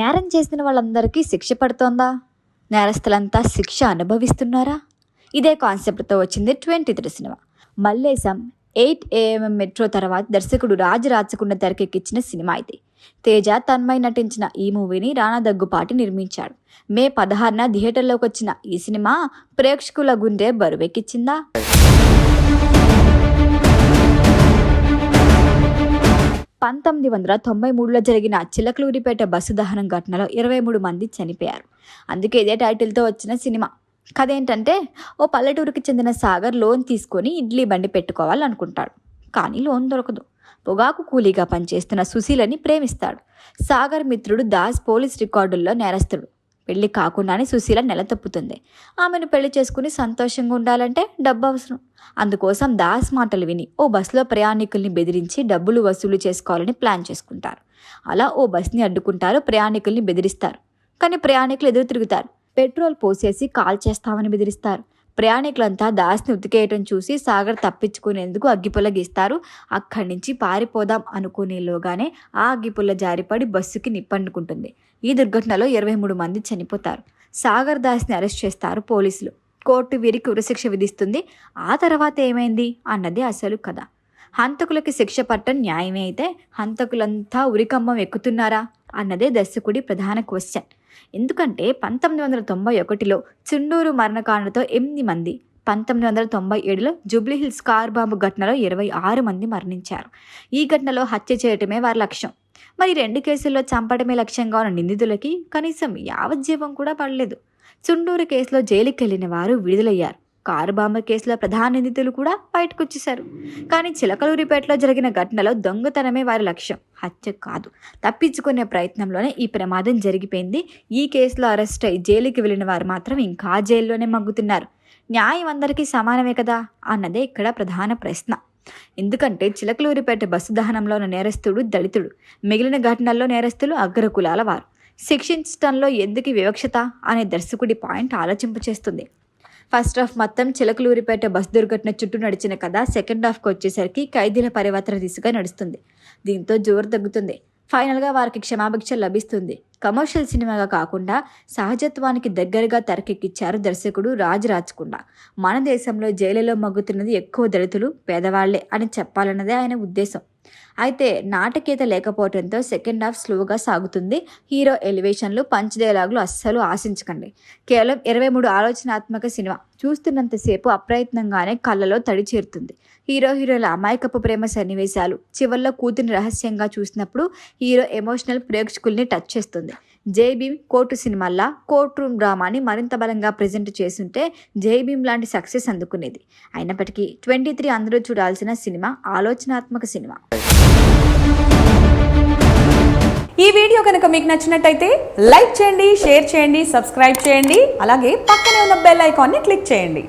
నేరం చేసిన వాళ్ళందరికీ శిక్ష పడుతోందా? నేరస్తులంతా శిక్ష అనుభవిస్తున్నారా? ఇదే కాన్సెప్ట్తో వచ్చింది 23 సినిమా. మల్లేశం 8 AM మెట్రో తర్వాత దర్శకుడు రాజ్ రాచకుండా తెరకెక్కించిన సినిమా ఇది. తేజ, తన్మయ్ నటించిన ఈ మూవీని రానా దగ్గుపాటి నిర్మించాడు. మే 16న థియేటర్లోకి వచ్చిన ఈ సినిమా ప్రేక్షకుల గుండె బరువెక్కించిందా? 1993లో జరిగిన చిలకలూరిపేట బస్సు దహనం ఘటనలో 23 మంది చనిపోయారు. అందుకే ఇదే టైటిల్తో వచ్చిన సినిమా. కథ ఏంటంటే, ఓ పల్లెటూరుకి చెందిన సాగర్ లోన్ తీసుకొని ఇడ్లీ బండి పెట్టుకోవాలనుకుంటాడు. కానీ లోన్ దొరకదు. పొగాకు కూలీగా పనిచేస్తున్న సుశీలని ప్రేమిస్తాడు. సాగర్ మిత్రుడు దాస్ పోలీస్ రికార్డుల్లో నేరస్తుడు. పెళ్లి కాకుండానే సుశీల నెల తప్పుతుంది. ఆమెను పెళ్లి చేసుకుని సంతోషంగా ఉండాలంటే డబ్బు అవసరం. అందుకోసం దాస్ మాటలు విని ఓ బస్సులో ప్రయాణికుల్ని బెదిరించి డబ్బులు వసూలు చేసుకోవాలని ప్లాన్ చేసుకుంటారు. అలా ఓ బస్ని అడ్డుకుంటారు, ప్రయాణికుల్ని బెదిరిస్తారు. కానీ ప్రయాణికులు ఎదురు తిరుగుతారు. పెట్రోల్ పోసేసి కాల్ చేస్తామని బెదిరిస్తారు. ప్రయాణికులంతా దాస్ని ఉతికేయటం చూసి సాగర్ తప్పించుకునేందుకు అగ్గిపుల్ల గీస్తారు. అక్కడి నుంచి పారిపోదాం అనుకునేలోగానే ఆ అగ్గిపుల్ల జారిపడి బస్సుకి నిప్పండుకుంటుంది. ఈ దుర్ఘటనలో 23 మంది చనిపోతారు. సాగర్ దాస్ని అరెస్ట్ చేస్తారు పోలీసులు. కోర్టు వీరికి ఉరిశిక్ష విధిస్తుంది. ఆ తర్వాత ఏమైంది అన్నది అసలు కథ. హంతకులకి శిక్ష పట్టడం న్యాయమే అయితే హంతకులంతా ఉరికమ్మం ఎక్కుతున్నారా అన్నదే దర్శకుడి ప్రధాన క్వశ్చన్. ఎందుకంటే 1991లో చుండూరు మరణకాండతో 8 మంది, 1997లో జూబ్లీహిల్స్ కార్ బాంబు ఘటనలో 26 మంది మరణించారు. ఈ ఘటనలో హత్య చేయటమే వారి లక్ష్యం. మరి 2 కేసుల్లో చంపడమే లక్ష్యంగా ఉన్న నిందితులకి కనీసం యావజ్జీవం కూడా పడలేదు. చుండూరు కేసులో జైలుకి వెళ్ళిన వారు విడుదలయ్యారు. కారు బాంబు కేసులో ప్రధాన నిందితులు కూడా బయటకు వచ్చేశారు. కానీ చిలకలూరిపేటలో జరిగిన ఘటనలో దొంగతనమే వారి లక్ష్యం, హత్య కాదు. తప్పించుకునే ప్రయత్నంలోనే ఈ ప్రమాదం జరిగిపోయింది. ఈ కేసులో అరెస్ట్ అయి జైలుకి వెళ్ళిన వారు మాత్రం ఇంకా జైల్లోనే మగ్గుతున్నారు. న్యాయం అందరికీ సమానమే కదా అన్నదే ఇక్కడ ప్రధాన ప్రశ్న. ఎందుకంటే చిలకలూరిపేట బస్సు దహనంలో ఉన్న నేరస్తుడు దళితుడు, మిగిలిన ఘటనల్లో నేరస్తులు అగ్రకులాల వారు. శిక్షించడంలో ఎందుకు వివక్షత అనే దర్శకుడి పాయింట్ ఆలోచింపచేస్తుంది. ఫస్ట్ హాఫ్ మొత్తం చిలకలూరిపేట బస్ దుర్ఘటన చుట్టూ నడిచిన కథ సెకండ్ హాఫ్కి వచ్చేసరికి ఖైదీల పరివర్తన దిశగా నడుస్తుంది. దీంతో జోరు తగ్గుతుంది. ఫైనల్గా వారికి క్షమాభిక్ష లభిస్తుంది. కమర్షియల్ సినిమాగా కాకుండా సహజత్వానికి దగ్గరగా తెరకెక్కించారు దర్శకుడు రాజ్ రాచకుండా. మన దేశంలో జైలులో మగ్గుతున్నది ఎక్కువ దళితులు, పేదవాళ్లే అని చెప్పాలన్నదే ఆయన ఉద్దేశం. అయితే నాటకీయత లేకపోవడంతో సెకండ్ హాఫ్ స్లోగా సాగుతుంది. హీరో ఎలివేషన్లు, పంచ్ డైలాగులు అస్సలు ఆశించకండి. కేవలం 23 ఆలోచనాత్మక సినిమా. చూస్తున్నంతసేపు అప్రయత్నంగానే కళ్ళలో తడి చేరుతుంది. హీరోల అమాయకపు ప్రేమ సన్నివేశాలు, చివరిలో కూతురిని రహస్యంగా చూసినప్పుడు హీరో ఎమోషనల్ ప్రేక్షకుల్ని టచ్ చేస్తుంది. జై భీమ్ కోర్టు సినిమాల్లా కోర్ట్ రూమ్ డ్రామాని మరింత బలంగా ప్రెజెంట్ చేస్తుంటే జై భీమ్ లాంటి సక్సెస్ అందుకునేది. అయినప్పటికీ 23 అందరూ చూడాల్సిన సినిమా, ఆలోచనాత్మక సినిమా. ఈ వీడియో కనుక మీకు నచ్చినట్టయితే లైక్ చేయండి, షేర్ చేయండి, సబ్స్క్రైబ్ చేయండి. అలాగే పక్కనే ఉన్న బెల్ ఐకాన్ని క్లిక్ చేయండి.